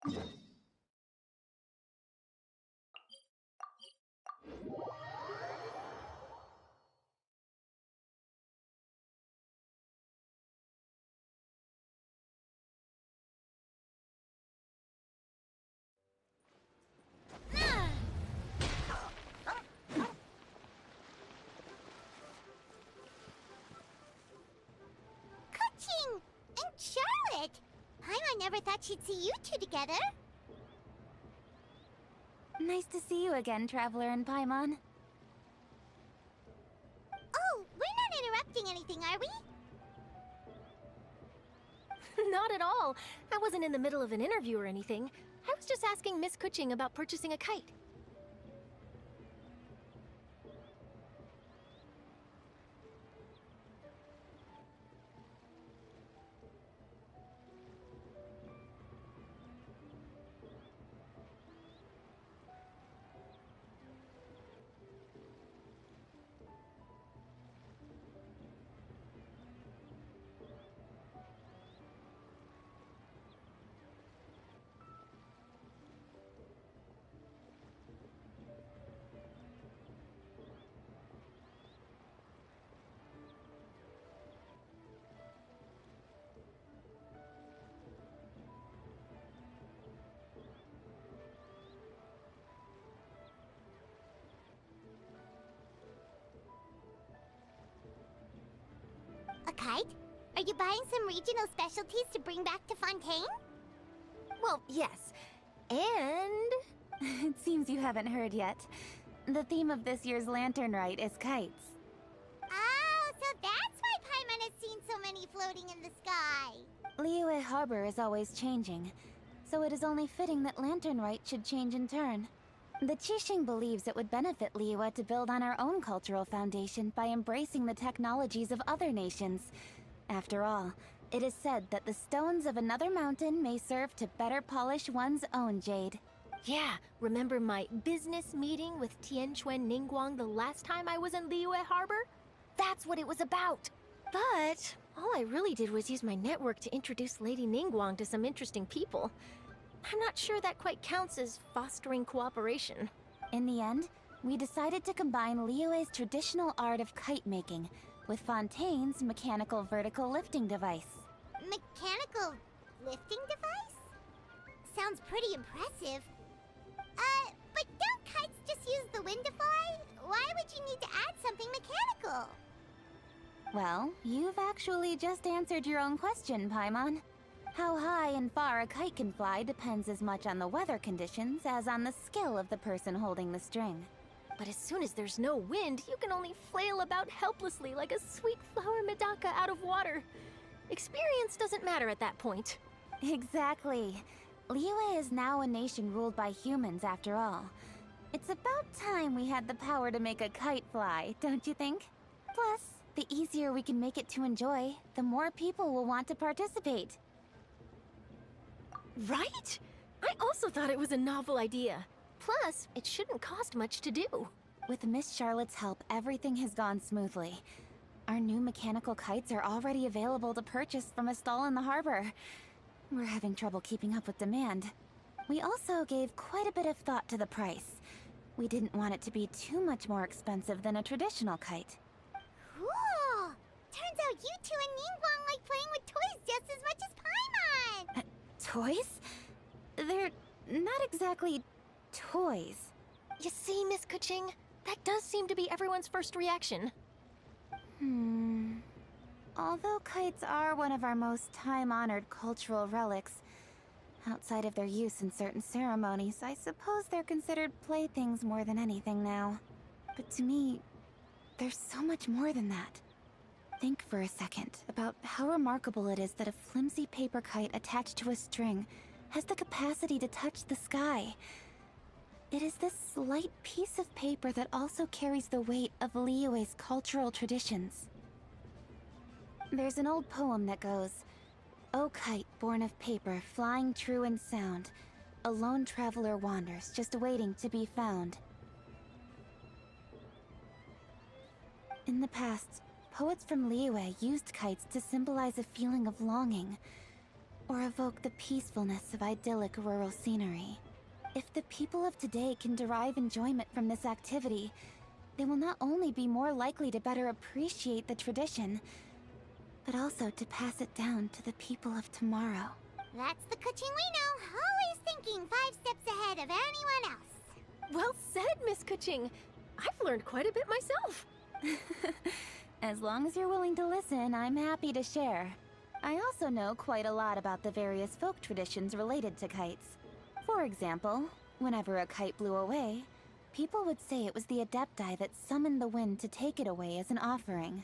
Kuching and Charlotte! I never thought she'd see you two together. Nice to see you again, Traveler and Paimon. Oh, we're not interrupting anything, are we? Not at all. I wasn't in the middle of an interview or anything. I was just asking Miss Kuching about purchasing a kite. A kite? Are you buying some regional specialties to bring back to Fontaine? Well, yes. And... It seems you haven't heard yet. The theme of this year's Lantern Rite is kites. Oh, so that's why Paimon has seen so many floating in the sky. Liyue Harbor is always changing, so it is only fitting that Lantern Rite should change in turn. The Qixing believes it would benefit Liyue to build on our own cultural foundation by embracing the technologies of other nations. After all, it is said that the stones of another mountain may serve to better polish one's own jade. yeah, remember my business meeting with Tianquan Ningguang the last time I was in Liyue Harbor? That's what it was about. But all I really did was use my network to introduce Lady Ningguang to some interesting people. I'm not sure that quite counts as fostering cooperation. In the end, we decided to combine Liyue's traditional art of kite making with Fontaine's mechanical vertical lifting device. Mechanical lifting device? Sounds pretty impressive. But don't kites just use the wind to fly? Why would you need to add something mechanical? Well, you've actually just answered your own question, Paimon. How high and far a kite can fly depends as much on the weather conditions as on the skill of the person holding the string. But as soon as there's no wind, you can only flail about helplessly like a sweet flower medaka out of water. Experience doesn't matter at that point. Exactly. Liyue is now a nation ruled by humans, after all. It's about time we had the power to make a kite fly, don't you think? Plus, the easier we can make it to enjoy, the more people will want to participate. Right? I also thought it was a novel idea. Plus, it shouldn't cost much to do. With Miss Charlotte's help, everything has gone smoothly. Our new mechanical kites are already available to purchase from a stall in the harbor. We're having trouble keeping up with demand. We also gave quite a bit of thought to the price. We didn't want it to be too much more expensive than a traditional kite. Cool! Turns out you two and Ningguang like playing with toys just as much as Paimon! Toys? They're not exactly toys. You see, Miss Kuching? That does seem to be everyone's first reaction. Although kites are one of our most time-honored cultural relics, outside of their use in certain ceremonies, I suppose they're considered playthings more than anything now. But to me, there's so much more than that. Think for a second about how remarkable it is that a flimsy paper kite attached to a string has the capacity to touch the sky. It is this slight piece of paper that also carries the weight of Liyue's cultural traditions. There's an old poem that goes, "O kite born of paper, flying true in sound, a lone traveler wanders, just waiting to be found." In the past, poets from Liyue used kites to symbolize a feeling of longing. or evoke the peacefulness of idyllic rural scenery. If the people of today can derive enjoyment from this activity, they will not only be more likely to better appreciate the tradition, but also to pass it down to the people of tomorrow. That's the Kuching we know, always thinking 5 steps ahead of anyone else. Well said, Miss Kuching. I've learned quite a bit myself. As long as you're willing to listen, I'm happy to share. I also know quite a lot about the various folk traditions related to kites. For example, whenever a kite blew away, people would say it was the Adepti that summoned the wind to take it away as an offering.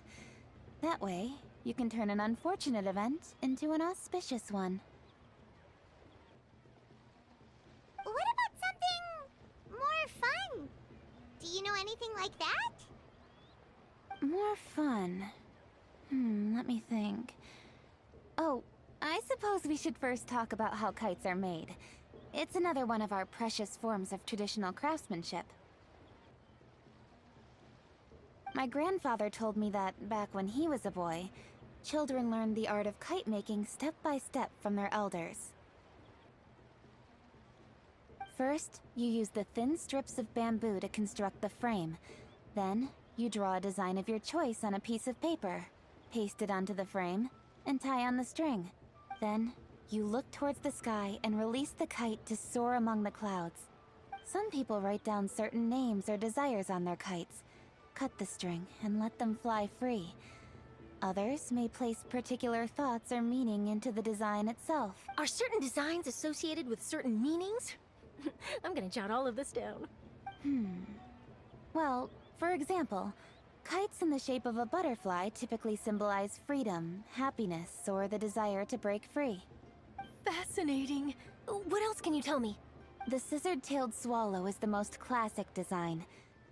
That way, you can turn an unfortunate event into an auspicious one. What about something more fun? Do you know anything like that? More fun. Let me think. Oh, I suppose we should first talk about how kites are made. It's another one of our precious forms of traditional craftsmanship. My grandfather told me that, back when he was a boy, children learned the art of kite making step by step from their elders. First, you use the thin strips of bamboo to construct the frame. Then, you draw a design of your choice on a piece of paper, paste it onto the frame, and tie on the string. Then, you look towards the sky and release the kite to soar among the clouds. Some people write down certain names or desires on their kites, cut the string, and let them fly free. Others may place particular thoughts or meaning into the design itself. Are certain designs associated with certain meanings? I'm gonna jot all of this down. Well, for example, kites in the shape of a butterfly typically symbolize freedom, happiness, or the desire to break free. Fascinating. What else can you tell me? The scissor-tailed swallow is the most classic design.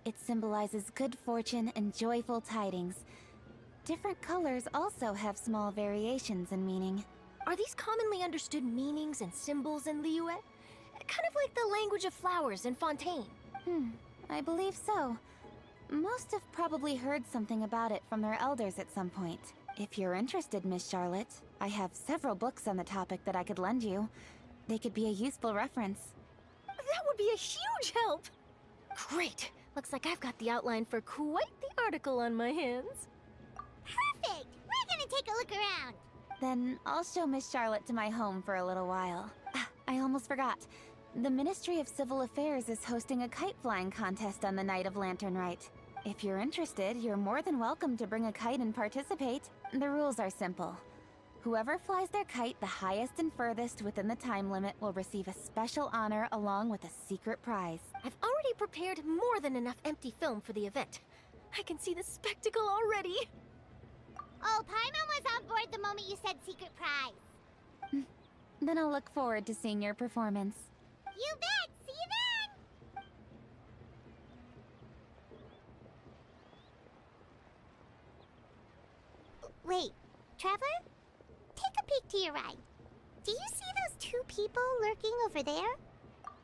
It symbolizes good fortune and joyful tidings. Different colors also have small variations in meaning. Are these commonly understood meanings and symbols in Liyue? Kind of like the language of flowers in Fontaine. I believe so. Most have probably heard something about it from their elders at some point. If you're interested, Miss Charlotte, I have several books on the topic that I could lend you. They could be a useful reference. That would be a huge help! Great! Looks like I've got the outline for quite the article on my hands. Perfect! We're gonna take a look around. Then I'll show Miss Charlotte to my home for a little while. I almost forgot. The Ministry of Civil Affairs is hosting a kite flying contest on the night of Lantern Rite. If you're interested, you're more than welcome to bring a kite and participate. The rules are simple. Whoever flies their kite the highest and furthest within the time limit will receive a special honor along with a secret prize. I've already prepared more than enough empty film for the event. I can see the spectacle already. Oh, Paimon was on board the moment you said secret prize. Then I'll look forward to seeing your performance. You bet! See you then! Wait, Traveler? Take a peek to your right. Do you see those 2 people lurking over there?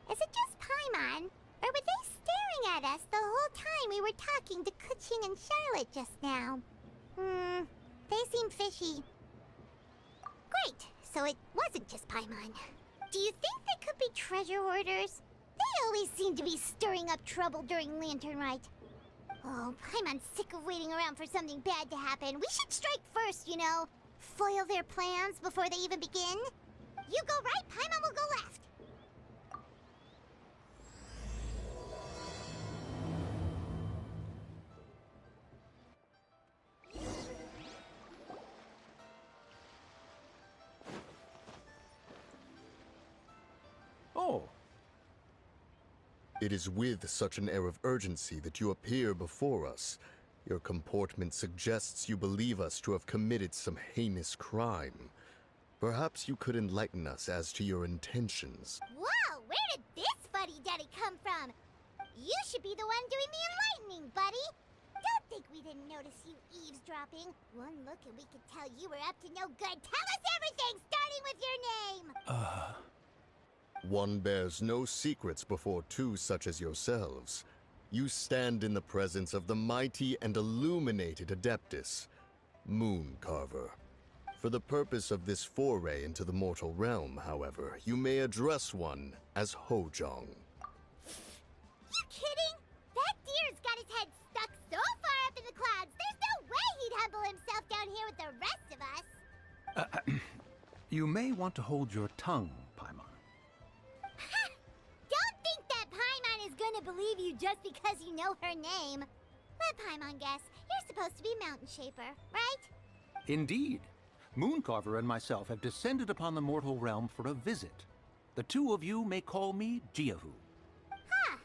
Is it just Paimon? Or were they staring at us the whole time we were talking to Kuching and Charlotte just now? They seem fishy. Great, so it wasn't just Paimon. Do you think they could be treasure hoarders? They always seem to be stirring up trouble during Lantern Rite. Oh, Paimon's sick of waiting around for something bad to happen. We should strike first, you know. Foil their plans before they even begin. You go right, Paimon will go left. Oh. It is with such an air of urgency that you appear before us. Your comportment suggests you believe us to have committed some heinous crime. Perhaps you could enlighten us as to your intentions. Whoa, where did this fuddy-duddy come from? You should be the one doing the enlightening, buddy. Don't think we didn't notice you eavesdropping. One look and we could tell you were up to no good. Tell us everything, starting with your name! One bears no secrets before 2 such as yourselves. You stand in the presence of the mighty and illuminated Adeptus, Moon Carver. For the purpose of this foray into the mortal realm, however, you may address one as Hojong. You kidding? That deer's got his head stuck so far up in the clouds, there's no way he'd humble himself down here with the rest of us. You may want to hold your tongue, Paimon. Ha! Don't think that Paimon is gonna believe you just because you know her name. Let Paimon guess. You're supposed to be Mountain Shaper, right? Indeed. Mooncarver and myself have descended upon the mortal realm for a visit. The two of you may call me Jiahu. Huh.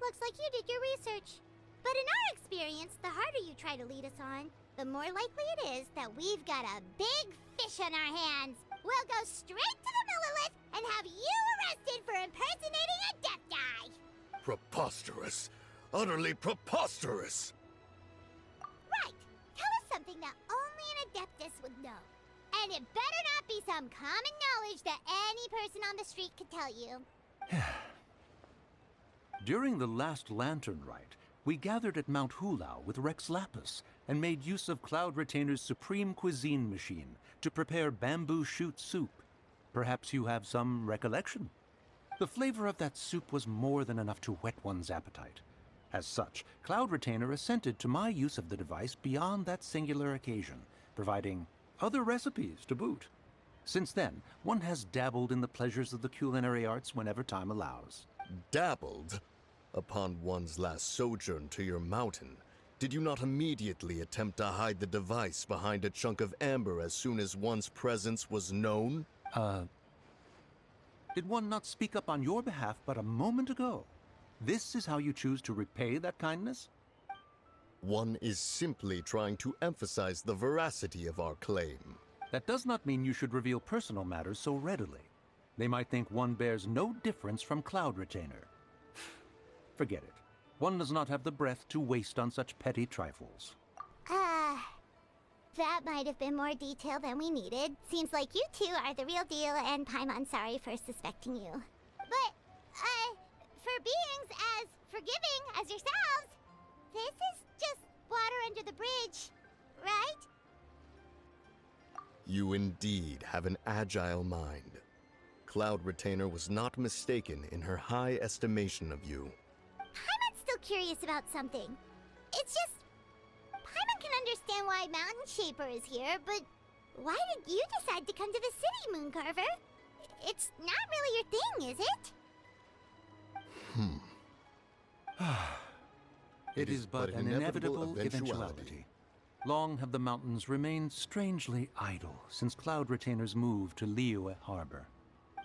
Looks like you did your research. But in our experience, the harder you try to lead us on, the more likely it is that we've got a big fish on our hands. We'll go straight to the Millilith and have you arrested for impersonating a death eye. Preposterous! Utterly preposterous! Right. Tell us something that only an Adeptus would know. And it better not be some common knowledge that any person on the street could tell you. During the last lantern rite, we gathered at Mount Hulao with Rex Lapis and made use of Cloud Retainer's supreme cuisine machine to prepare bamboo shoot soup. Perhaps you have some recollection? The flavor of that soup was more than enough to whet one's appetite. As such, Cloud Retainer assented to my use of the device beyond that singular occasion, providing other recipes to boot. Since then, one has dabbled in the pleasures of the culinary arts whenever time allows. Dabbled? Upon one's last sojourn to your mountain, did you not immediately attempt to hide the device behind a chunk of amber as soon as one's presence was known? Did one not speak up on your behalf but a moment ago? This is how you choose to repay that kindness? One is simply trying to emphasize the veracity of our claim. That does not mean you should reveal personal matters so readily. They might think one bears no difference from Cloud Retainer. Forget it. One does not have the breath to waste on such petty trifles. That might have been more detail than we needed. Seems like you two are the real deal, and Paimon's sorry for suspecting you. But, for beings as forgiving as yourselves, this is just water under the bridge, right? You indeed have an agile mind. Cloud Retainer was not mistaken in her high estimation of you. Paimon's still curious about something. It's just, Paimon can understand why Mountain Shaper is here, but why did you decide to come to the city, Mooncarver? It's not really your thing, is it? It is but an inevitable eventuality. Long have the mountains remained strangely idle since Cloud Retainer's move to Liyue Harbor.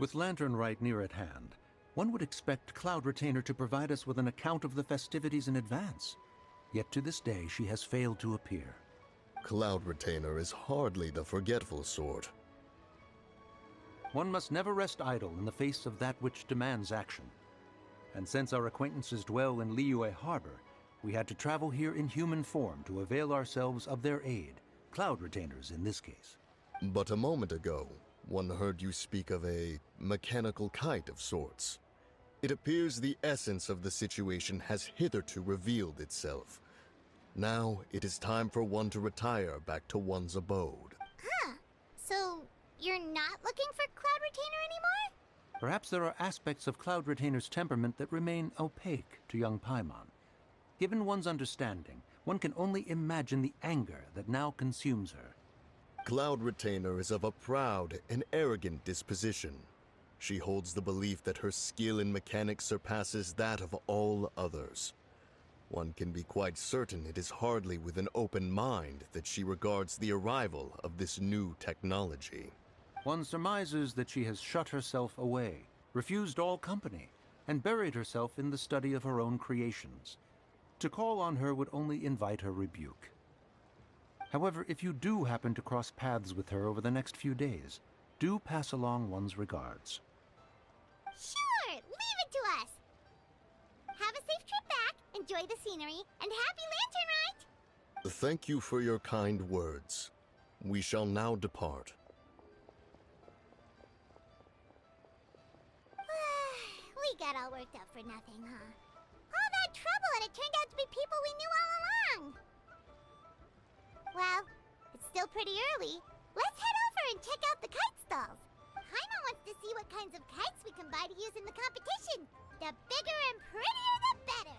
With Lantern Rite near at hand, one would expect Cloud Retainer to provide us with an account of the festivities in advance. Yet to this day she has failed to appear. Cloud Retainer is hardly the forgetful sort. One must never rest idle in the face of that which demands action. And since our acquaintances dwell in Liyue Harbor, we had to travel here in human form to avail ourselves of their aid, Cloud Retainers in this case. But a moment ago, one heard you speak of a mechanical kite of sorts. It appears the essence of the situation has hitherto revealed itself. Now it is time for one to retire back to one's abode. Huh. So, you're not looking for Cloud Retainer anymore? Perhaps there are aspects of Cloud Retainer's temperament that remain opaque to young Paimon. Given one's understanding, one can only imagine the anger that now consumes her. Cloud Retainer is of a proud and arrogant disposition. She holds the belief that her skill in mechanics surpasses that of all others. One can be quite certain it is hardly with an open mind that she regards the arrival of this new technology. One surmises that she has shut herself away, refused all company, and buried herself in the study of her own creations. To call on her would only invite her rebuke. However, if you do happen to cross paths with her over the next few days, do pass along one's regards. Sure! Leave it to us! Have a safe trip back, enjoy the scenery, and happy Lantern Rite! Thank you for your kind words. We shall now depart. We got all worked up for nothing, huh? All that trouble and it turned out to be people we knew all along! Well, it's still pretty early. Let's head over and check out the kite stalls. Paimon wants to see what kinds of kites we can buy to use in the competition. The bigger and prettier, the better.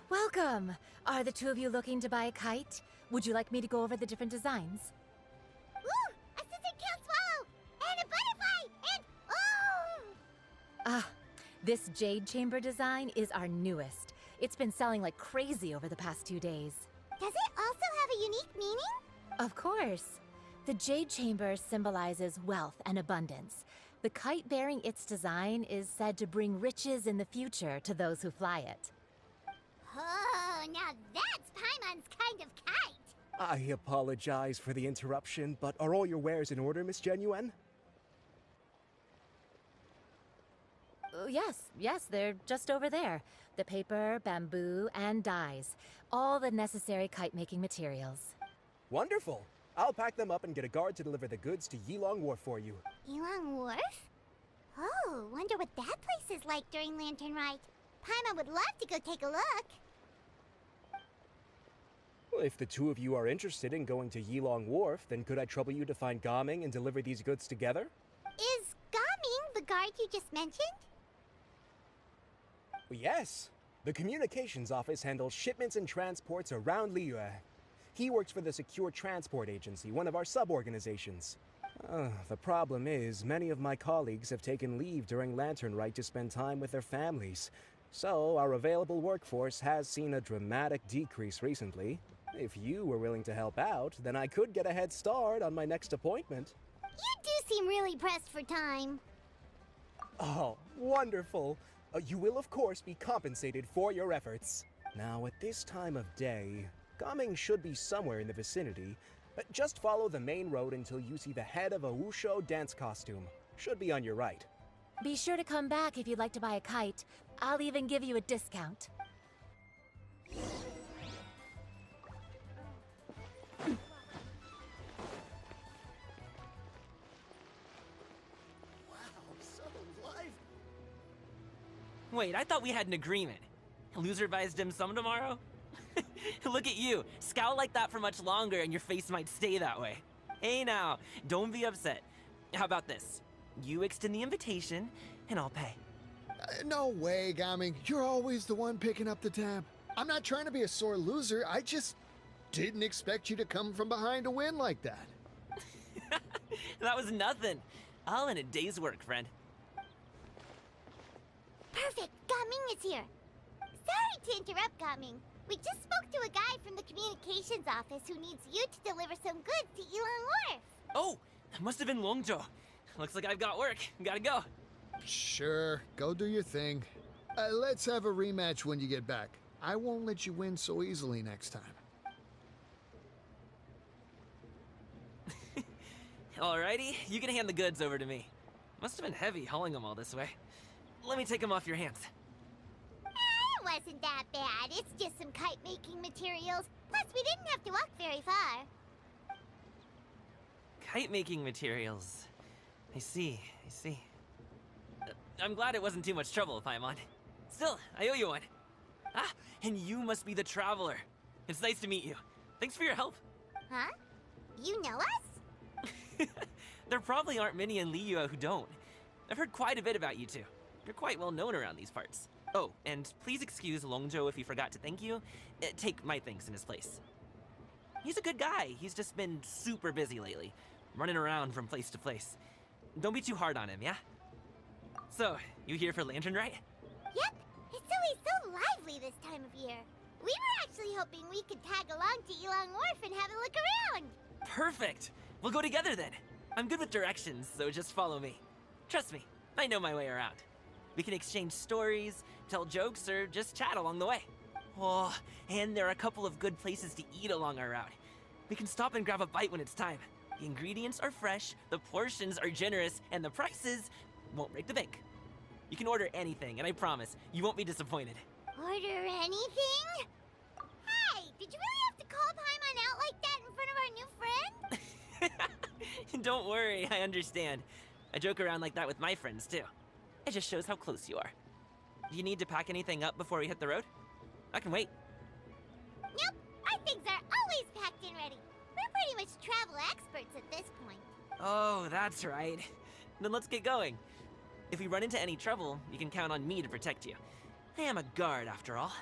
Welcome! Are the two of you looking to buy a kite? Would you like me to go over the different designs? Ooh! A scissor can't swallow! And a butterfly! And oh! This jade chamber design is our newest. It's been selling like crazy over the past 2 days. Does it also have a unique meaning? Of course. The jade chamber symbolizes wealth and abundance. The kite bearing its design is said to bring riches in the future to those who fly it. Oh, now that's Paimon's kind of kite! I apologize for the interruption, but are all your wares in order, Miss Genuine? Yes, they're just over there. The paper, bamboo, and dyes. All the necessary kite-making materials. Wonderful! I'll pack them up and get a guard to deliver the goods to Yilong Wharf for you. Yilong Wharf? Oh, wonder what that place is like during Lantern Rite. Paimon would love to go take a look. Well, if the two of you are interested in going to Yilong Wharf, then could I trouble you to find Gaming and deliver these goods together? Is Gaming the guard you just mentioned? Well, yes. The communications office handles shipments and transports around Liyue. He works for the Secure Transport Agency, one of our sub-organizations. The problem is, many of my colleagues have taken leave during Lantern Rite to spend time with their families. So, our available workforce has seen a dramatic decrease recently. If you were willing to help out, then I could get a head start on my next appointment. You do seem really pressed for time. Oh, wonderful! You will, of course, be compensated for your efforts. Now, at this time of day, Gaming should be somewhere in the vicinity, but just follow the main road until you see the head of a Wushu dance costume. Should be on your right. Be sure to come back if you'd like to buy a kite. I'll even give you a discount. Wait, I thought we had an agreement. Loser buys dim sum tomorrow? Look at you. Scowl like that for much longer and your face might stay that way. Hey now, don't be upset. How about this? You extend the invitation, and I'll pay. No way, Gaming. You're always the one picking up the tab. I'm not trying to be a sore loser. I just didn't expect you to come from behind to win like that. That was nothing. All in a day's work, friend. Perfect! Gaming is here. Sorry to interrupt, Gaming. We just spoke to a guy from the communications office who needs you to deliver some goods to Yilong Wharf. Oh, that must have been Longzhou. Looks like I've got work. Gotta go. Sure, go do your thing. Let's have a rematch when you get back. I won't let you win so easily next time. Alrighty, you can hand the goods over to me. Must have been heavy hauling them all this way. Let me take them off your hands. It wasn't that bad. It's just some kite-making materials. Plus, we didn't have to walk very far. Kite-making materials. I see. I'm glad it wasn't too much trouble, Paimon. Still, I owe you one. Ah, and you must be the traveler. It's nice to meet you. Thanks for your help. Huh? You know us? There probably aren't many in Liyue who don't. I've heard quite a bit about you two. You're quite well known around these parts. Oh, and please excuse Longzhou if he forgot to thank you. Take my thanks in his place. He's a good guy. He's just been super busy lately, running around from place to place. Don't be too hard on him, yeah? So, you here for Lantern Rite? Yep. It's always so lively this time of year. We were actually hoping we could tag along to Yilong Wharf and have a look around. Perfect. We'll go together then. I'm good with directions, so just follow me. Trust me, I know my way around. We can exchange stories, tell jokes, or just chat along the way. Oh, and there are a couple of good places to eat along our route. We can stop and grab a bite when it's time. The ingredients are fresh, the portions are generous, and the prices won't break the bank. You can order anything, and I promise, you won't be disappointed. Order anything? Hey, did you really have to call Paimon out like that in front of our new friend? Don't worry, I understand. I joke around like that with my friends, too. It just shows how close you are. Do you need to pack anything up before we hit the road? I can wait. Nope, our things are always packed and ready. We're pretty much travel experts at this point. Oh, that's right. Then let's get going. If we run into any trouble, you can count on me to protect you. I am a guard, after all.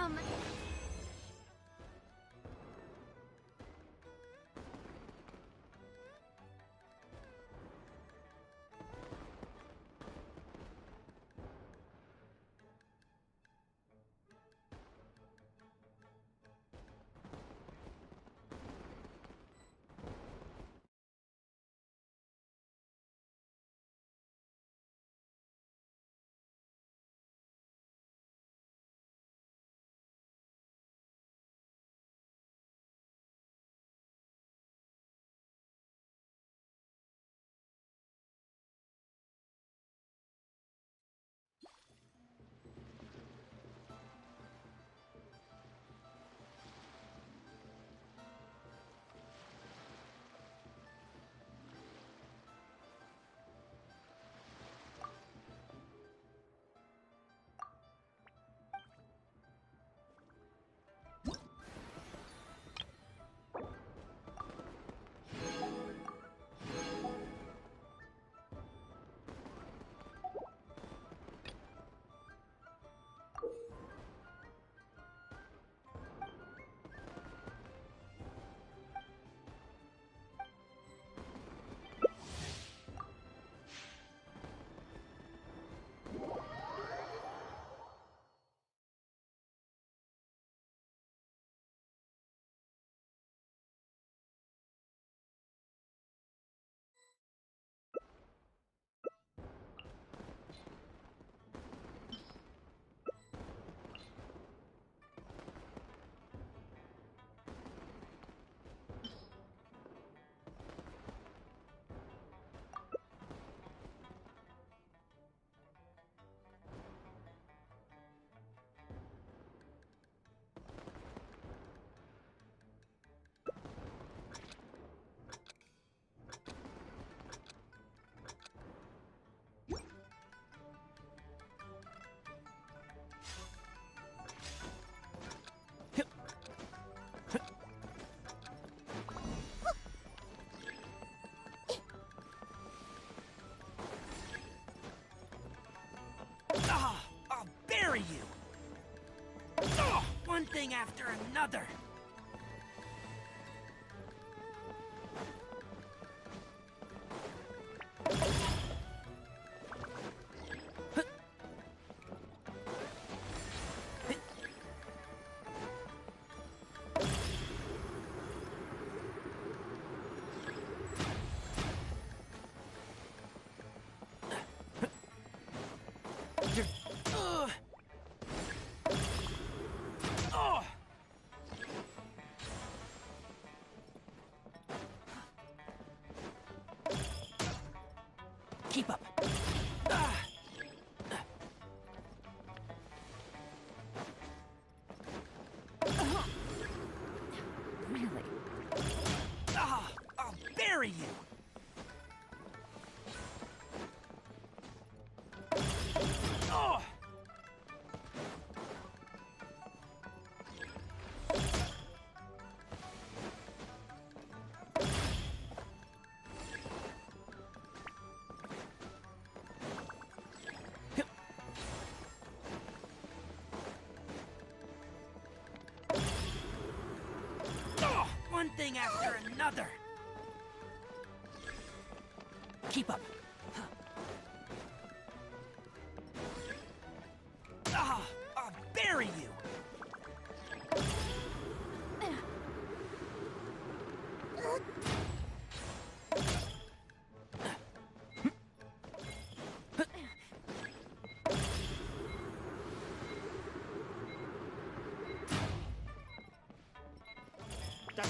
Awesome! Ah, I'll bury you! Ah, one thing after another! Ugh. Oh. Keep up. Ah. Really? Ah, I'll bury you! Oh. Oh, one thing after another! Keep up. Ah, I'll bury you! That's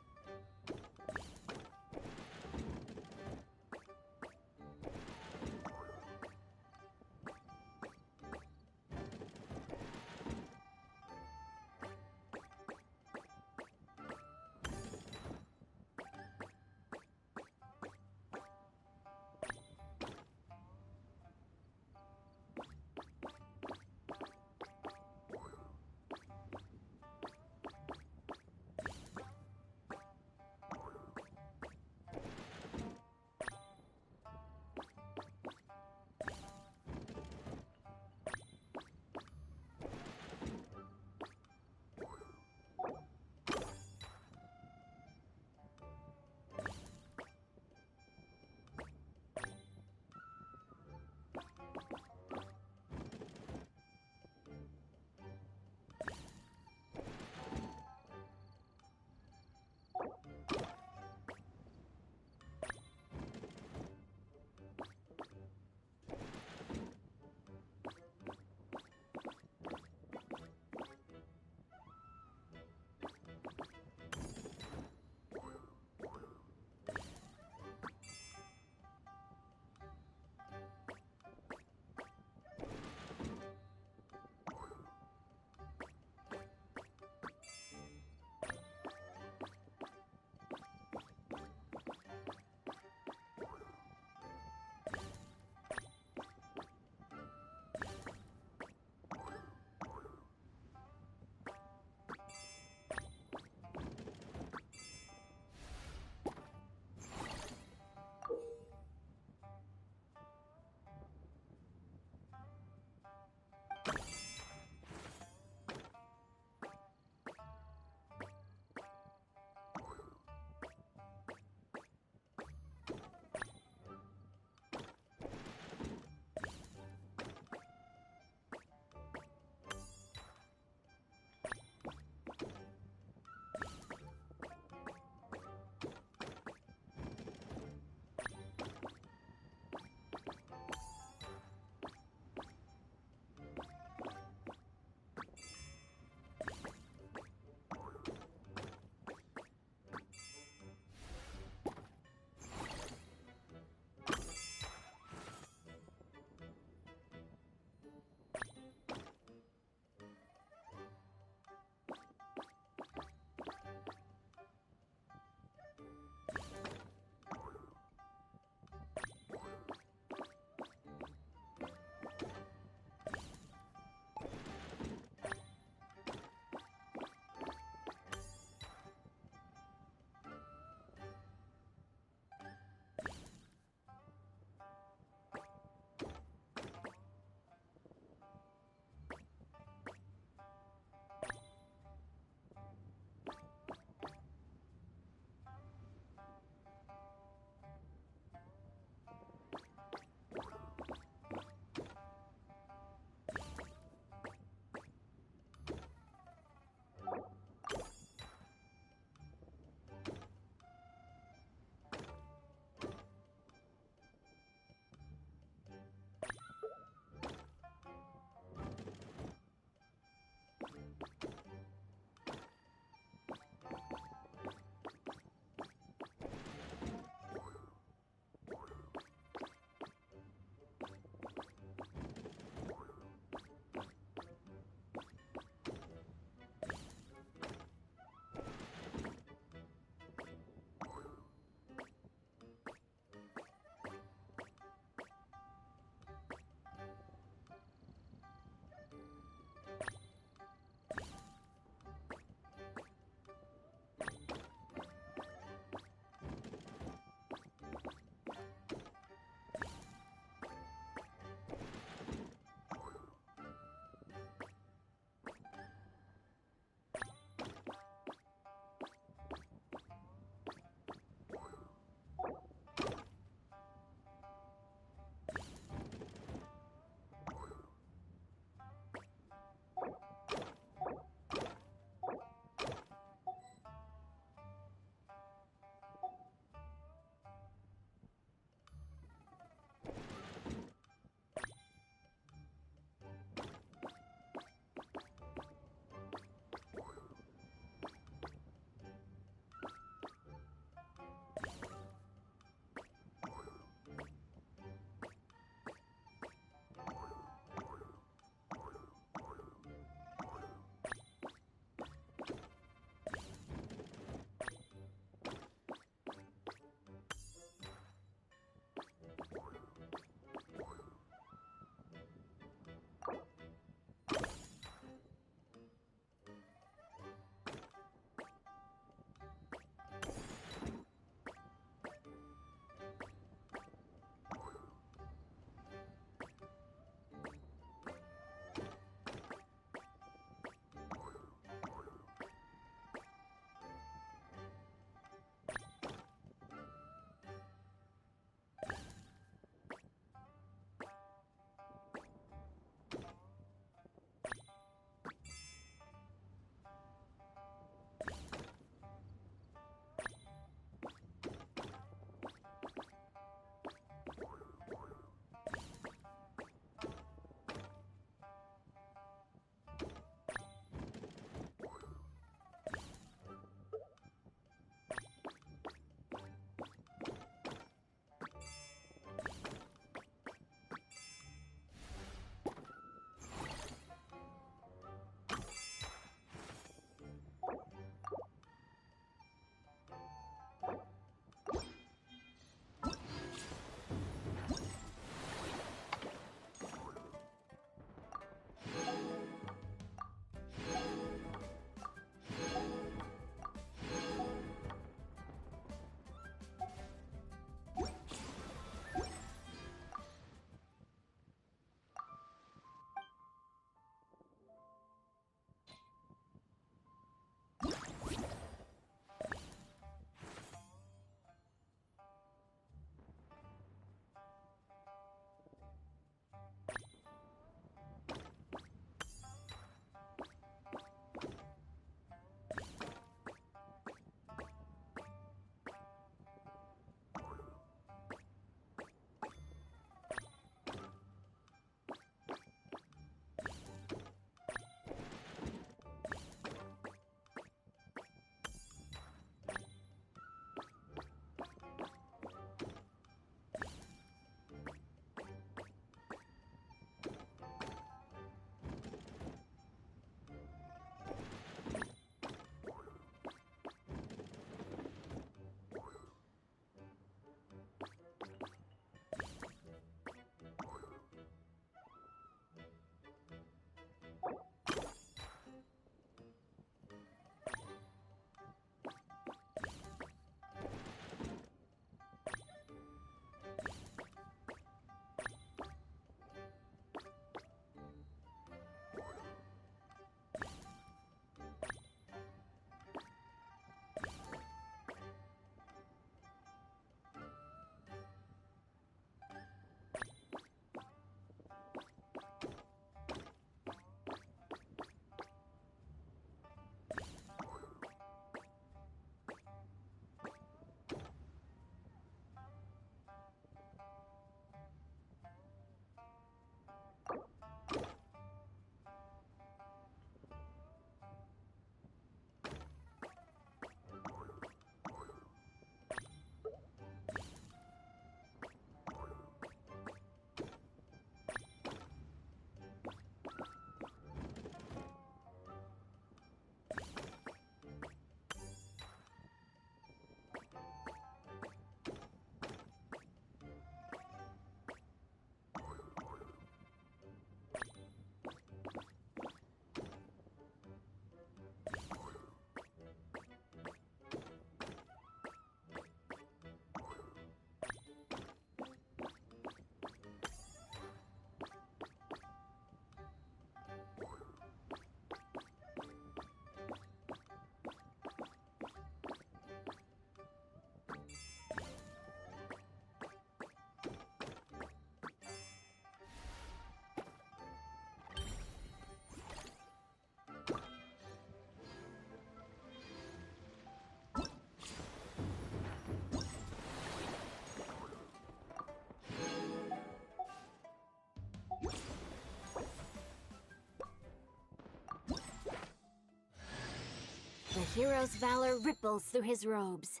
hero's valor ripples through his robes,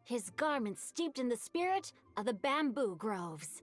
his garments steeped in the spirit of the bamboo groves.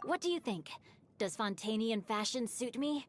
What do you think? Does Fontanian fashion suit me?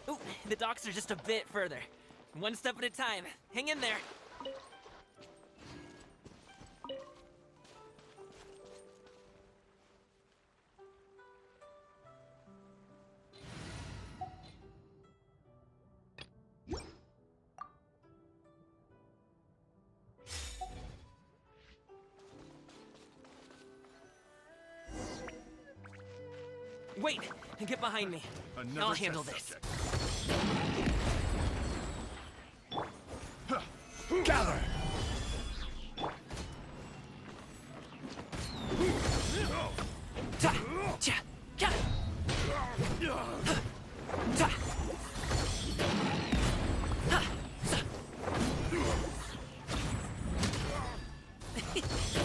Ooh, the docks are just a bit further. One step at a time. Hang in there. Wait! Get behind me. I'll handle this. Gather!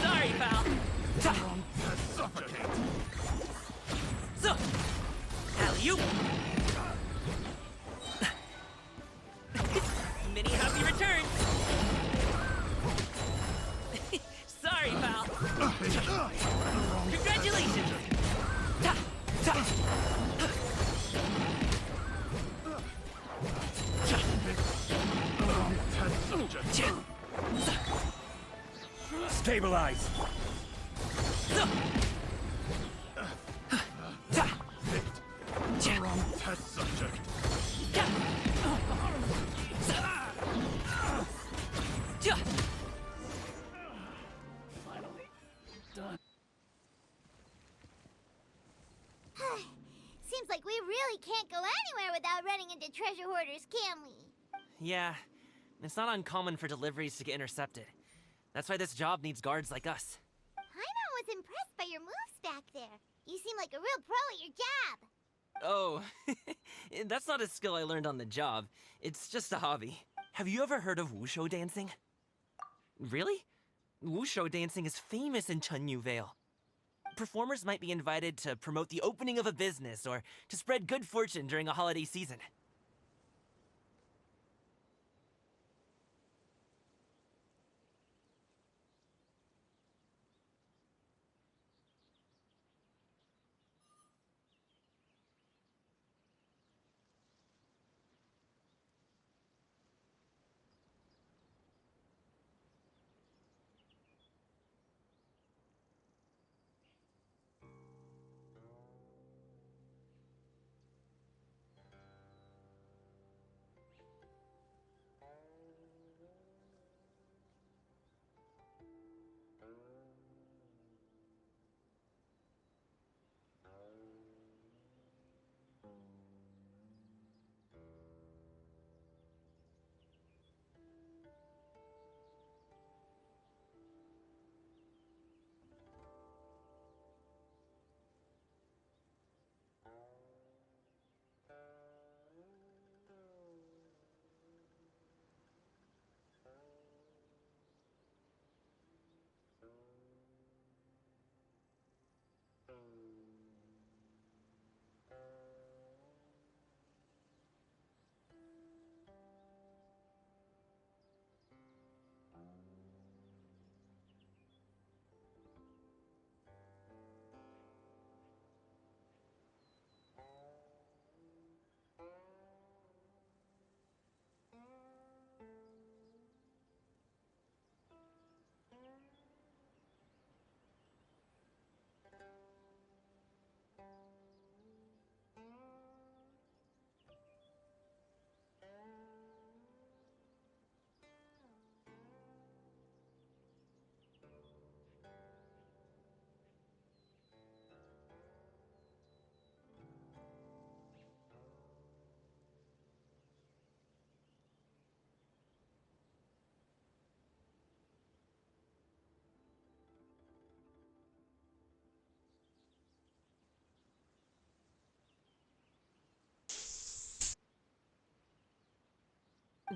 Sorry, pal. So, alley-oop. Many happy returns. Sorry, pal. Congratulations. Stabilize! Wrong test subject. Finally done. Seems like we really can't go anywhere without running into treasure hoarders, can we? Yeah, it's not uncommon for deliveries to get intercepted. That's why this job needs guards like us. Paimon was impressed by your moves back there. You seem like a real pro at your job. Oh, that's not a skill I learned on the job. It's just a hobby. Have you ever heard of wushu dancing? Really? Wushu dancing is famous in Chunyu Vale. Performers might be invited to promote the opening of a business or to spread good fortune during a holiday season.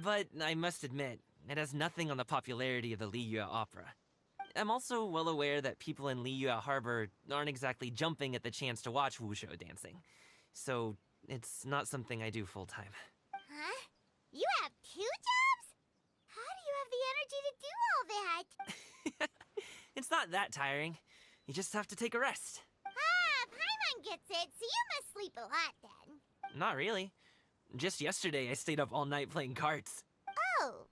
But I must admit, it has nothing on the popularity of the Liyue Opera. I'm also well aware that people in Liyue Harbor aren't exactly jumping at the chance to watch wushu dancing. So, it's not something I do full-time. Huh? You have 2 jobs? How do you have the energy to do all that? It's not that tiring. You just have to take a rest. Ah, Paimon gets it, so you must sleep a lot then. Not really. Just yesterday, I stayed up all night playing cards. Oh.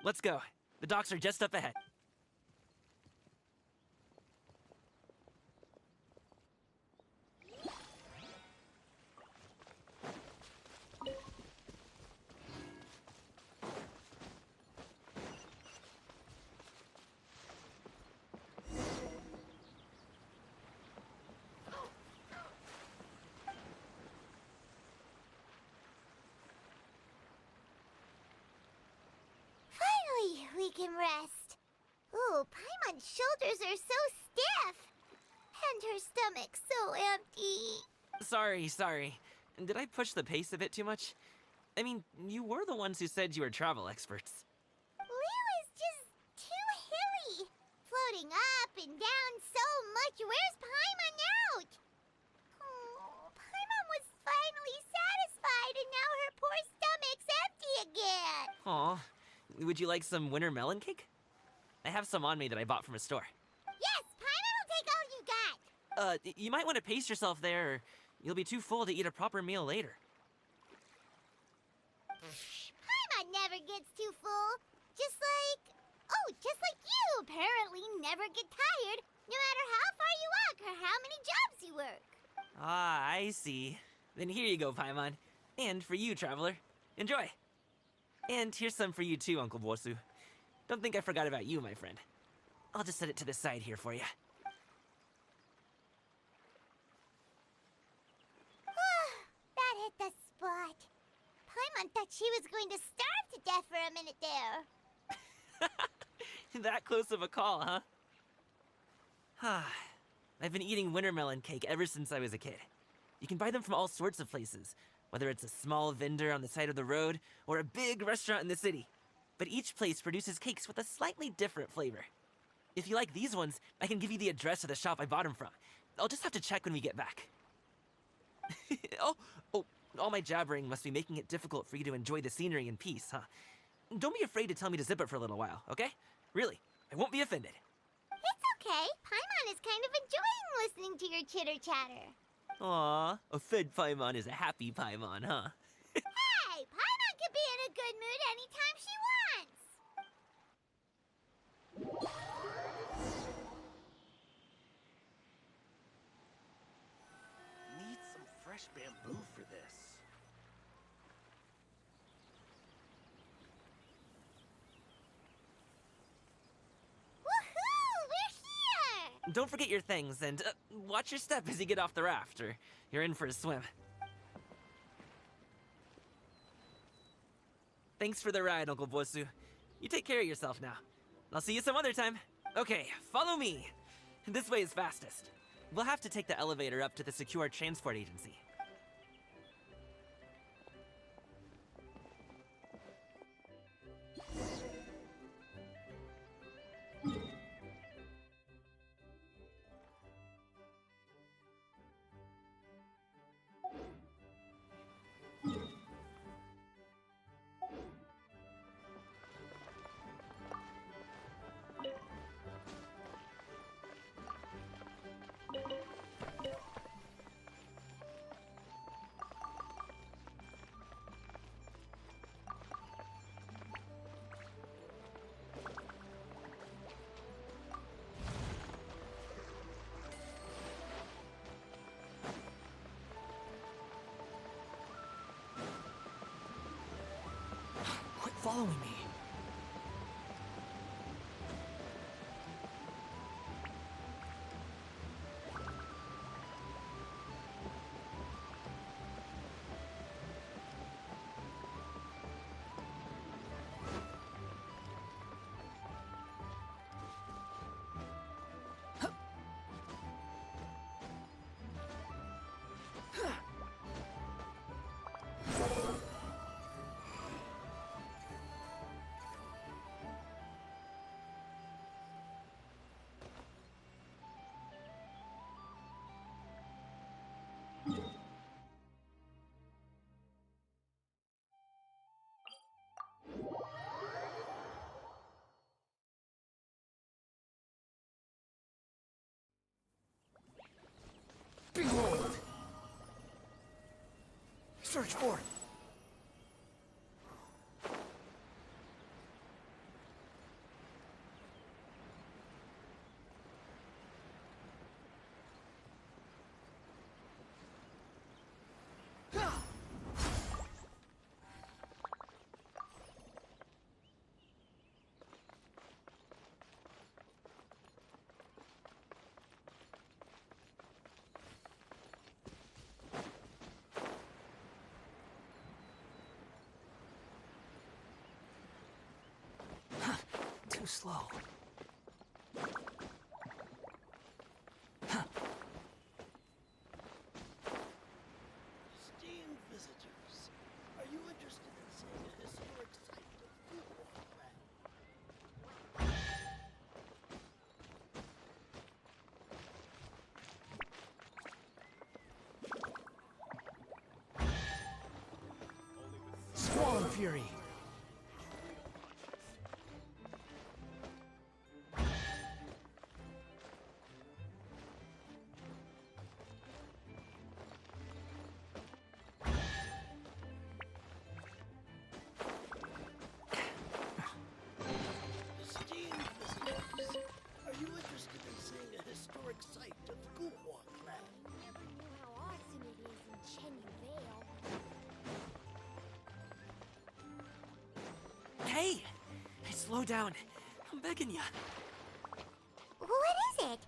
Let's go. The docks are just up ahead. Finally, we can rest. Ooh, Paimon's shoulders are so stiff. And her stomach so empty. Sorry. Did I push the pace a bit too much? I mean, you were the ones who said you were travel experts. Liu is just too hilly. Floating up and down so much. Where's Paimon out? Oh, Paimon was finally satisfied and now her poor stomach's empty again. Aw. Would you like some winter melon cake? I have some on me that I bought from a store. Yes, Paimon will take all you got. You might want to pace yourself there, or you'll be too full to eat a proper meal later. Paimon never gets too full. Just like you apparently never get tired, no matter how far you walk or how many jobs you work. Ah, I see. Then here you go, Paimon. And for you, traveler. Enjoy. And here's some for you too, Uncle Bosu. Don't think I forgot about you, my friend. I'll just set it to the side here for you. That hit the spot. Paimon thought she was going to starve to death for a minute there. That close of a call, huh? I've been eating winter melon cake ever since I was a kid. You can buy them from all sorts of places, whether it's a small vendor on the side of the road or a big restaurant in the city. But each place produces cakes with a slightly different flavor. If you like these ones, I can give you the address of the shop I bought them from. I'll just have to check when we get back. oh, all my jabbering must be making it difficult for you to enjoy the scenery in peace, huh? Don't be afraid to tell me to zip it for a little while, okay? Really, I won't be offended. It's okay. Paimon is kind of enjoying listening to your chitter-chatter. Aw, a fed Paimon is a happy Paimon, huh? Hey, Paimon can be in a good mood anytime she wants. Need some fresh bamboo for this. Woohoo! We're here! Don't forget your things, and watch your step as you get off the raft, or you're in for a swim. Thanks for the ride, Uncle Bosu. You take care of yourself now. I'll see you some other time. Okay, follow me. This way is fastest. We'll have to take the elevator up to the secure transport agency. Quit following me. Behold! Search for it! Too slow. Esteemed visitors, are you interested in seeing a historic site of Fuquan? Squall Fury! Esteemed visitors, are you interested in seeing a historic site of Fuquan Clan? Never knew how awesome it is in Chenyu Vale. Hey! Slow down. I'm begging ya. What is it?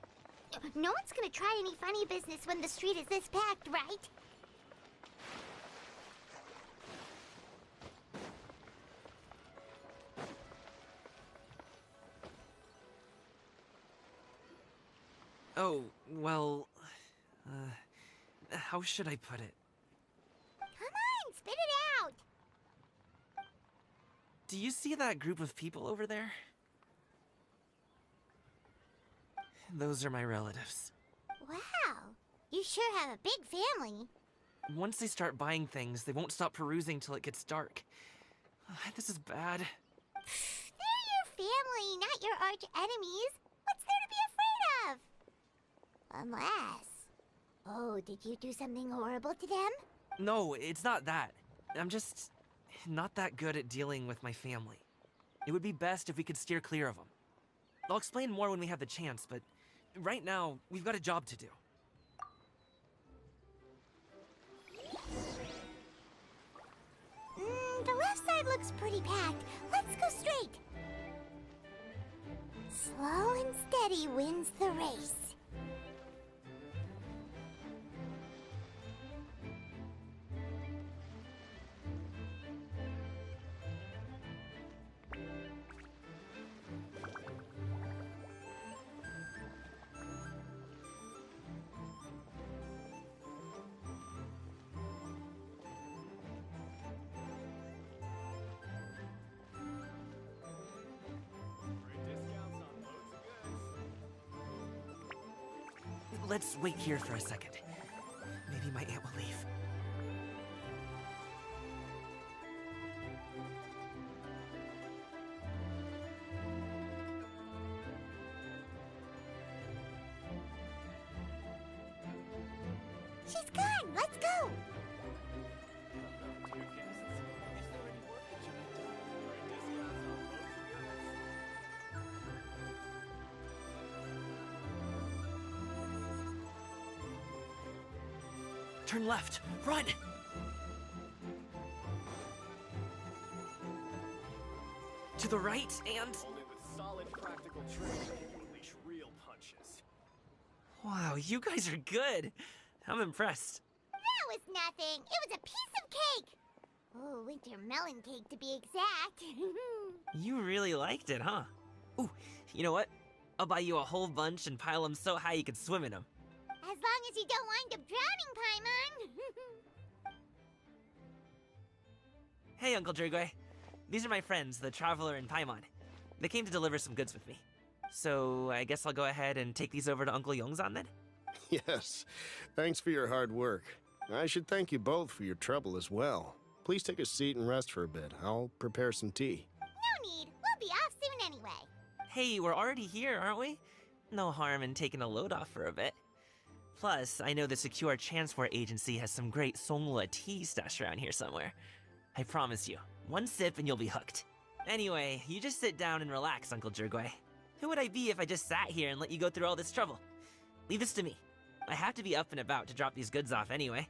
No one's gonna try any funny business when the street is this packed, right? Oh, well... how should I put it? Come on, spit it out! Do you see that group of people over there? Those are my relatives. Wow, you sure have a big family. Once they start buying things, they won't stop perusing till it gets dark. This is bad. They're your family, not your arch enemies. What's there to be afraid of? Unless... Oh, did you do something horrible to them? No, it's not that. I'm just not that good at dealing with my family. It would be best if we could steer clear of them. I'll explain more when we have the chance, but right now, we've got a job to do. The left side looks pretty packed. Let's go straight. Slow and steady wins the race. Let's wait here for a second. Maybe my aunt will leave. She's gone. Let's go. Turn left. Run! To the right and... Only with solid practical training can you unleash real punches. Wow, you guys are good. I'm impressed. That was nothing. It was a piece of cake. Oh, winter melon cake to be exact. You really liked it, huh? Ooh, you know what? I'll buy you a whole bunch and pile them so high you could swim in them. As long as you don't wind up drowning, Paimon. Hey, Uncle Jirgwe. These are my friends, the Traveler and Paimon. They came to deliver some goods with me. So I guess I'll go ahead and take these over to Uncle Yongzan then? Yes. Thanks for your hard work. I should thank you both for your trouble as well. Please take a seat and rest for a bit. I'll prepare some tea. No need. We'll be off soon anyway. Hey, we're already here, aren't we? No harm in taking a load off for a bit. Plus, I know the Secure Transport Agency has some great Songhua tea stashed around here somewhere. I promise you, one sip and you'll be hooked. Anyway, you just sit down and relax, Uncle Jirgwe. Who would I be if I just sat here and let you go through all this trouble? Leave this to me. I have to be up and about to drop these goods off anyway.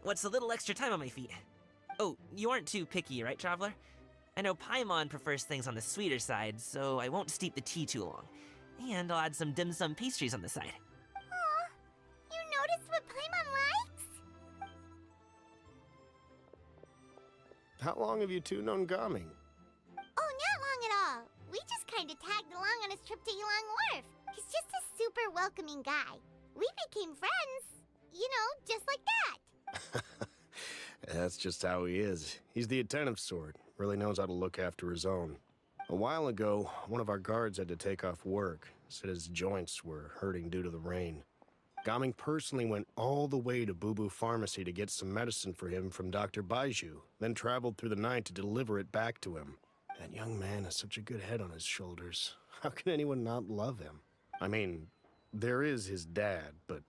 What's a little extra time on my feet? Oh, you aren't too picky, right, Traveler? I know Paimon prefers things on the sweeter side, so I won't steep the tea too long. And I'll add some dim sum pastries on the side. Aw, you noticed what Paimon likes? How long have you two known Gaming? Oh, not long at all. We just kind of tagged along on his trip to Yulong Wharf. He's just a super welcoming guy. We became friends. You know, just like that. That's just how he is. He's the attentive sort. Really knows how to look after his own. A while ago, one of our guards had to take off work. Said his joints were hurting due to the rain. Gaming personally went all the way to Boo Boo Pharmacy to get some medicine for him from Dr. Baiju, then traveled through the night to deliver it back to him. That young man has such a good head on his shoulders. How can anyone not love him? I mean, there is his dad, but,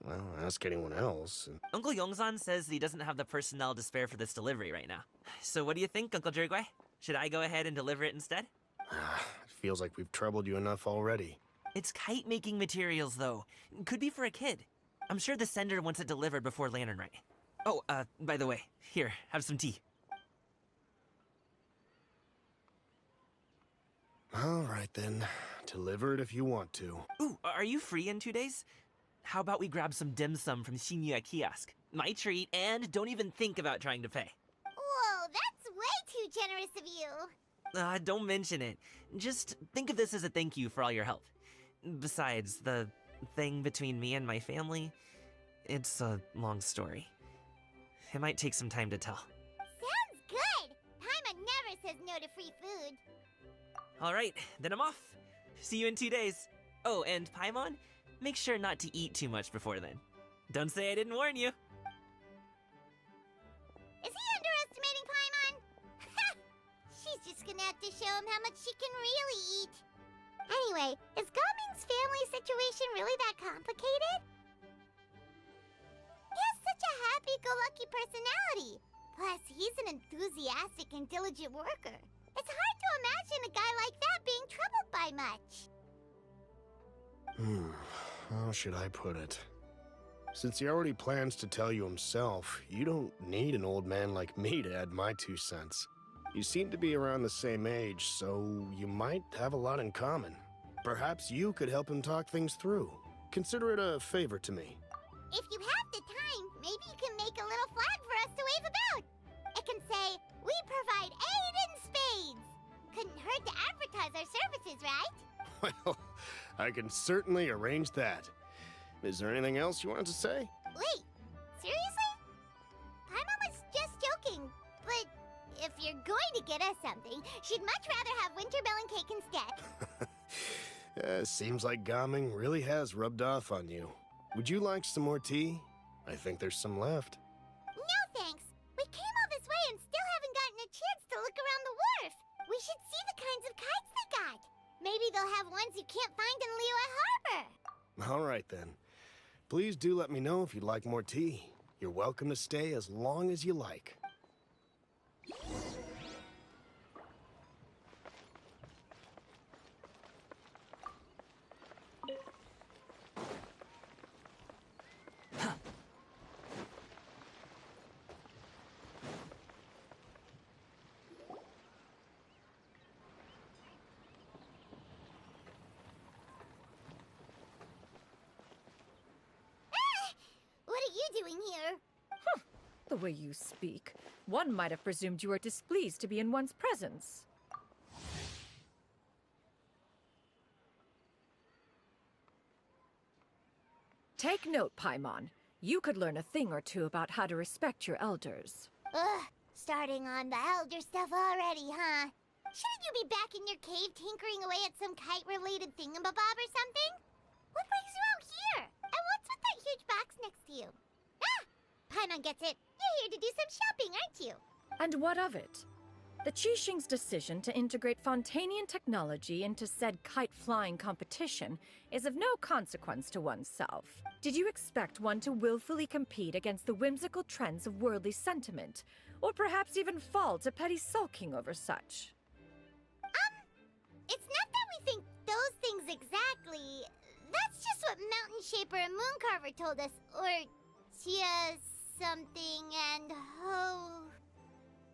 well, ask anyone else. Uncle Yongzan says he doesn't have the personnel to spare for this delivery right now. So what do you think, Uncle Jirgwe? Should I go ahead and deliver it instead? It feels like we've troubled you enough already. It's kite-making materials, though. Could be for a kid. I'm sure the sender wants it delivered before Lantern Rite. Oh, by the way, here, have some tea. All right, then. Deliver it if you want to. Ooh, are you free in 2 days? How about we grab some dim sum from Shinya Kiosk? My treat, and don't even think about trying to pay. Whoa, that's way too generous of you. Don't mention it. Just think of this as a thank you for all your help. Besides, the thing between me and my family, it's a long story. It might take some time to tell. Sounds good! Paimon never says no to free food. Alright, then I'm off. See you in 2 days. Oh, and Paimon, make sure not to eat too much before then. Don't say I didn't warn you. Is he underestimating Paimon? She's just gonna have to show him how much she can really eat. Anyway, is Gaming's family situation really that complicated? He has such a happy-go-lucky personality. Plus, he's an enthusiastic and diligent worker. It's hard to imagine a guy like that being troubled by much. How should I put it? Since he already plans to tell you himself, you don't need an old man like me to add my 2 cents. You seem to be around the same age, so you might have a lot in common. Perhaps you could help him talk things through. Consider it a favor to me. If you have the time, maybe you can make a little flag for us to wave about. It can say, "We provide aid in spades." Couldn't hurt to advertise our services, right? Well, I can certainly arrange that. Is there anything else you wanted to say? Wait, seriously? Paimon was just joking, but if you're going to get us something, she'd much rather have wintermelon cake instead. Seems like Gaming really has rubbed off on you. Would you like some more tea? I think there's some left. No thanks. We came all this way and still haven't gotten a chance to look around the wharf. We should see the kinds of kites they got. Maybe they'll have ones you can't find in Liyue Harbor. All right then. Please do let me know if you'd like more tea. You're welcome to stay as long as you like. What are you doing here? The way you speak, one might have presumed you were displeased to be in one's presence. Take note, Paimon. You could learn a thing or two about how to respect your elders. Ugh, starting on the elder stuff already, huh? Shouldn't you be back in your cave tinkering away at some kite-related thingamabob or something? What brings you out here? And what's with that huge box next to you? Ah! Paimon gets it. You're here to do some shopping, aren't you? And what of it? The Qixing's decision to integrate Fontanian technology into said kite-flying competition is of no consequence to oneself. Did you expect one to willfully compete against the whimsical trends of worldly sentiment, or perhaps even fall to petty sulking over such? It's not that we think those things exactly. That's just what Mountain Shaper and Mooncarver told us, or Tia something and Ho.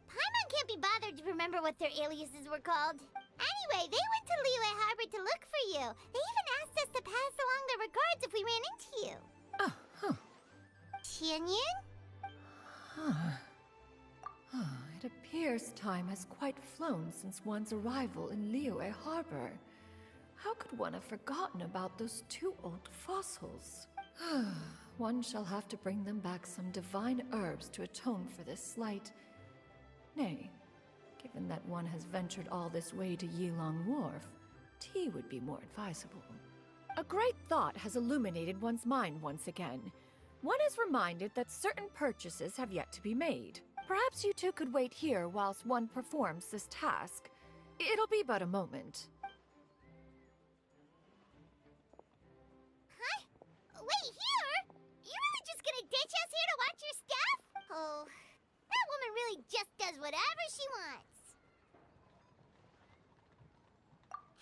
Paimon can't be bothered to remember what their aliases were called. Anyway, they went to Liyue Harbor to look for you. They even asked us to pass along their regards if we ran into you. Oh, huh. Tianyin? It appears time has quite flown since one's arrival in Liyue Harbor. How could one have forgotten about those 2 old fossils? One shall have to bring them back some divine herbs to atone for this slight. Nay, given that one has ventured all this way to Yilong Wharf, tea would be more advisable. A great thought has illuminated one's mind once again. One is reminded that certain purchases have yet to be made. Perhaps you two could wait here whilst one performs this task. It'll be but a moment. Huh? Wait, here? You really just gonna ditch us here to watch your stuff? Oh, that woman really just does whatever she wants.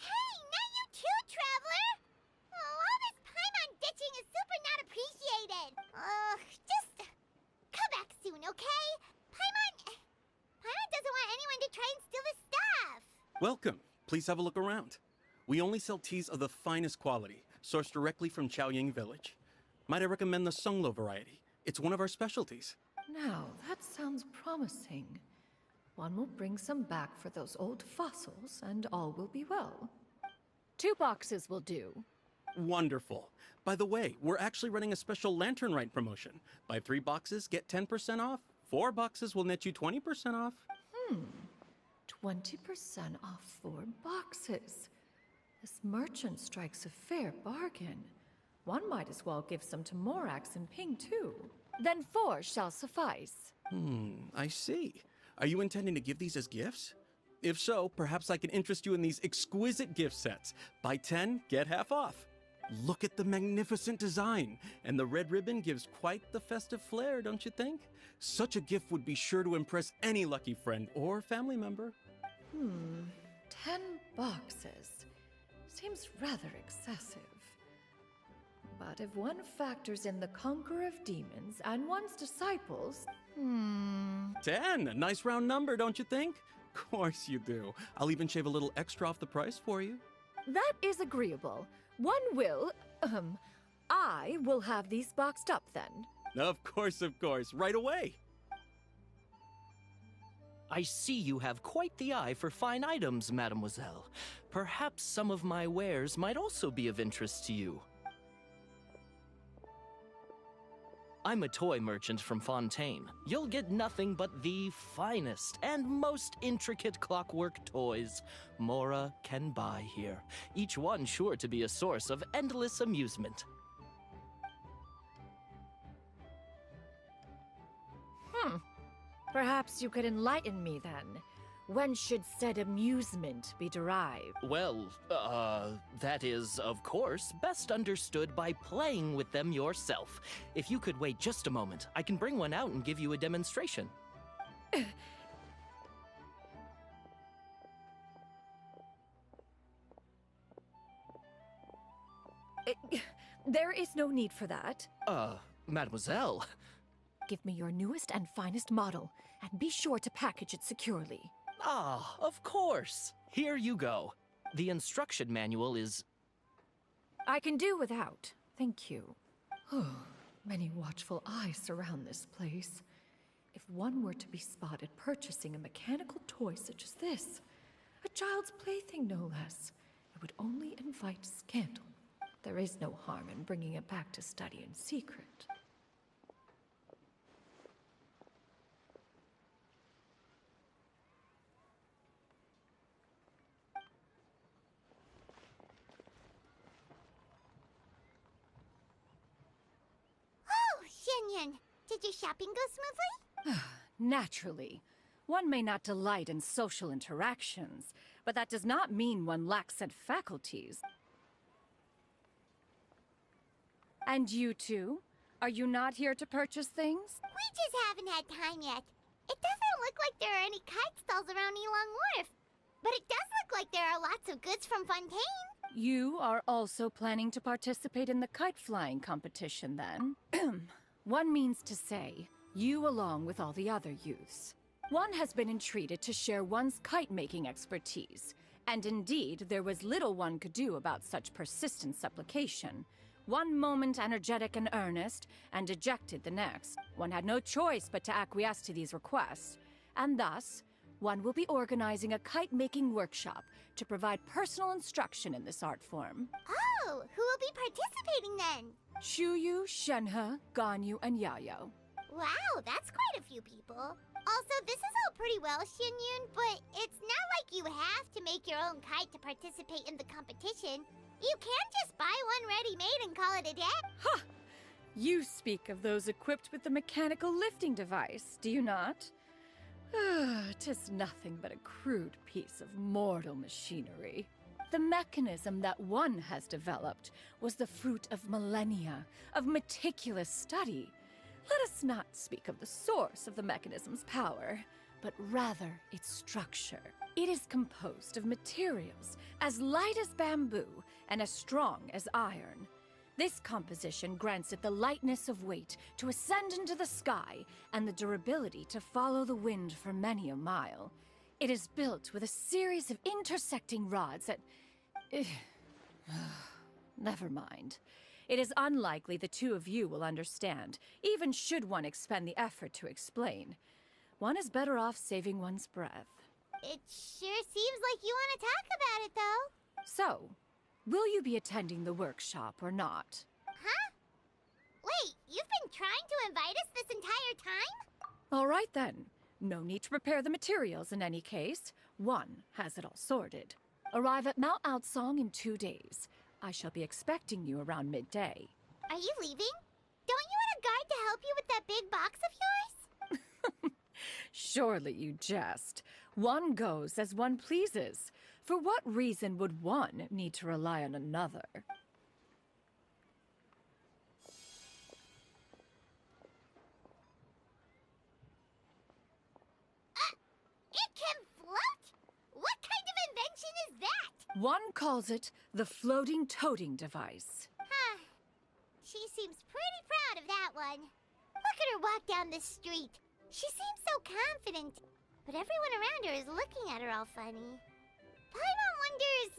Hey, not you too, Traveler! Oh, all this Paimon ditching is super not appreciated. Just come back soon, okay? Paimon doesn't want anyone to try and steal his stuff. Welcome. Please have a look around. We only sell teas of the finest quality, sourced directly from Chaoying Village. Might I recommend the Sunglo variety? It's one of our specialties. Now, that sounds promising. One will bring some back for those old fossils, and all will be well. 2 boxes will do. Wonderful. By the way, we're actually running a special lantern rite promotion. Buy 3 boxes, get 10% off. 4 boxes will net you 20% off. 20% off 4 boxes. This merchant strikes a fair bargain. One might as well give some to Morax and Ping, too. Then 4 shall suffice. I see. Are you intending to give these as gifts? If so, perhaps I can interest you in these exquisite gift sets. Buy 10, get half off. Look at the magnificent design, and the red ribbon gives quite the festive flair, don't you think? Such a gift would be sure to impress any lucky friend or family member. 10 boxes. Seems rather excessive. But if one factors in the conqueror of demons and one's disciples... 10, a nice round number, don't you think? Of course you do. I'll even shave a little extra off the price for you. That is agreeable. I will have these boxed up then. Of course, right away. I see you have quite the eye for fine items, mademoiselle. Perhaps some of my wares might also be of interest to you. I'm a toy merchant from Fontaine. You'll get nothing but the finest and most intricate clockwork toys Mora can buy here, each one sure to be a source of endless amusement. Perhaps you could enlighten me then. When should said amusement be derived? Well, that is, of course, best understood by playing with them yourself. If you could wait just a moment, I can bring one out and give you a demonstration. There is no need for that. Mademoiselle. Give me your newest and finest model, and be sure to package it securely. Ah, of course. Here you go. The instruction manual is... I can do without. Thank you. Many watchful eyes surround this place. If one were to be spotted purchasing a mechanical toy such as this, a child's plaything no less, it would only invite scandal. There is no harm in bringing it back to study in secret. Did your shopping go smoothly? Naturally. One may not delight in social interactions, but that does not mean one lacks said faculties. And you two? Are you not here to purchase things? We just haven't had time yet. It doesn't look like there are any kite stalls around Elong Wharf. But it does look like there are lots of goods from Fontaine. You are also planning to participate in the kite flying competition, then? One means to say, you along with all the other youths. One has been entreated to share one's kite-making expertise, and indeed, there was little one could do about such persistent supplication. One moment energetic and earnest, and dejected the next. One had no choice but to acquiesce to these requests, and thus, one will be organizing a kite-making workshop to provide personal instruction in this art form. Oh, who will be participating then? Shuyu, Shenhe, Ganyu, and Yayo. Wow, that's quite a few people. Also, this is all pretty well, Xinyun, but it's not like you have to make your own kite to participate in the competition. You can just buy one ready-made and call it a day. Ha! You speak of those equipped with the mechanical lifting device, do you not? 'Tis nothing but a crude piece of mortal machinery. The mechanism that one has developed was the fruit of millennia of meticulous study. Let us not speak of the source of the mechanism's power, but rather its structure. It is composed of materials as light as bamboo and as strong as iron. This composition grants it the lightness of weight to ascend into the sky and the durability to follow the wind for many a mile. It is built with a series of intersecting rods that... Never mind. It is unlikely the two of you will understand, even should one expend the effort to explain. One is better off saving one's breath. It sure seems like you want to talk about it, though. So, Will you be attending the workshop or not? Huh? Wait, you've been trying to invite us this entire time? All right then. No need to prepare the materials in any case. One has it all sorted. Arrive at Mount Outsong in 2 days. I shall be expecting you around midday. Are you leaving? Don't you want a guide to help you with that big box of yours? Surely you jest. One goes as one pleases. For what reason would one need to rely on another? It can float? What kind of invention is that? One calls it the floating toting device. Huh. She seems pretty proud of that one. Look at her walk down the street. She seems so confident. But everyone around her is looking at her all funny. Paimon wonders...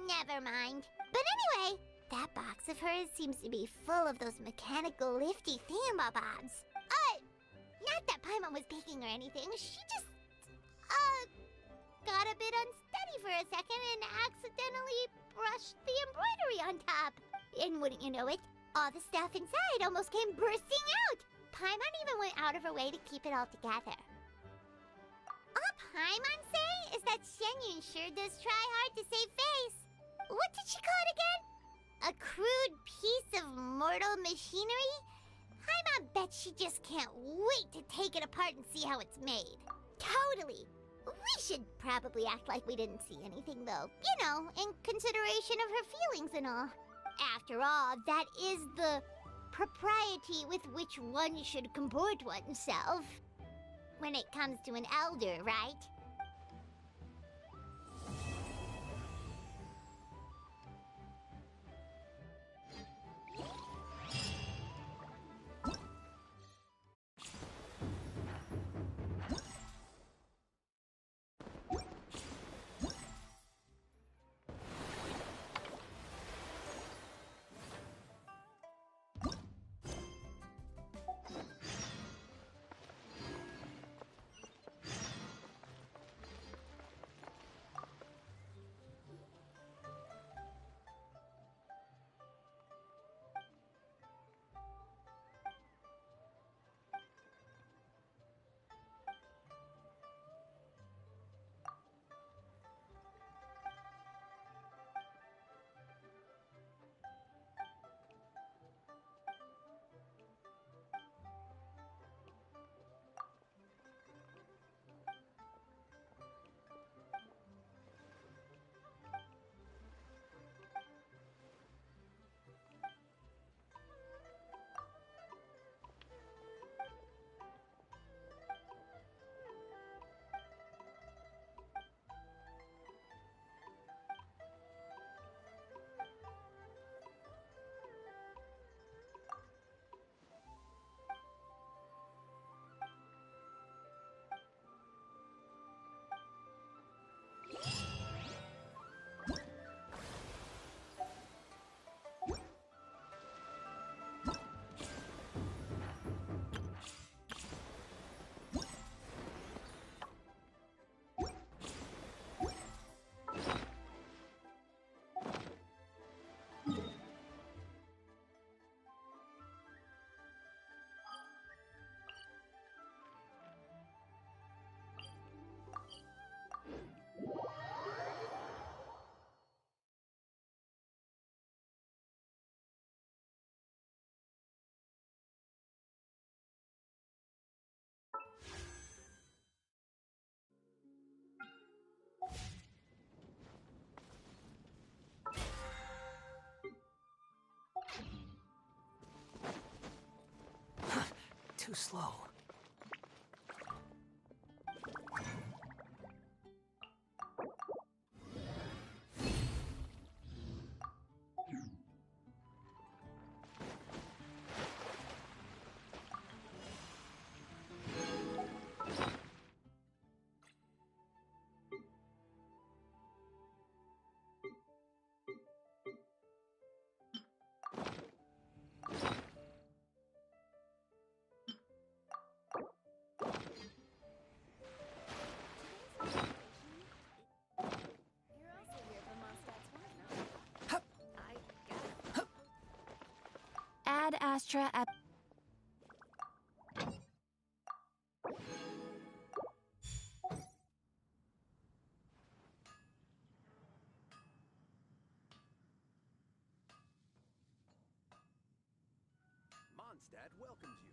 never mind. But anyway, that box of hers seems to be full of those mechanical lifty thingamabobs. Not that Paimon was peeking or anything. She just, got a bit unsteady for a second and accidentally brushed the embroidery on top. And wouldn't you know it, all the stuff inside almost came bursting out. Paimon even went out of her way to keep it all together. All Paimon say is that Shenyun sure does try hard to save face. What did she call it again? A crude piece of mortal machinery? Paimon bet she just can't wait to take it apart and see how it's made. Totally. We should probably act like we didn't see anything, though. You know, in consideration of her feelings and all. After all, that is the propriety with which one should comport oneself. When it comes to an elder, right? Too slow. Ad Astra Ep... Mondstadt welcomes you.